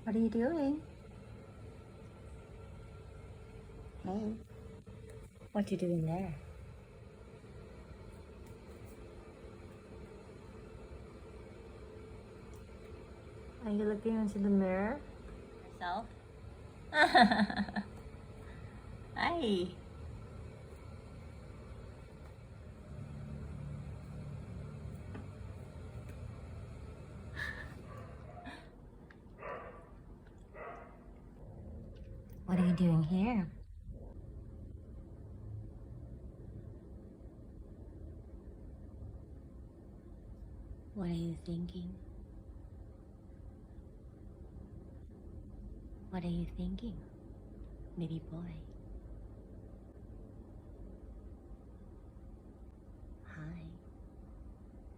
What are you doing? Hey, what you doing there? Are you looking into the mirror? Yourself? Hi. What are you doing here? What are you thinking? What are you thinking, baby boy?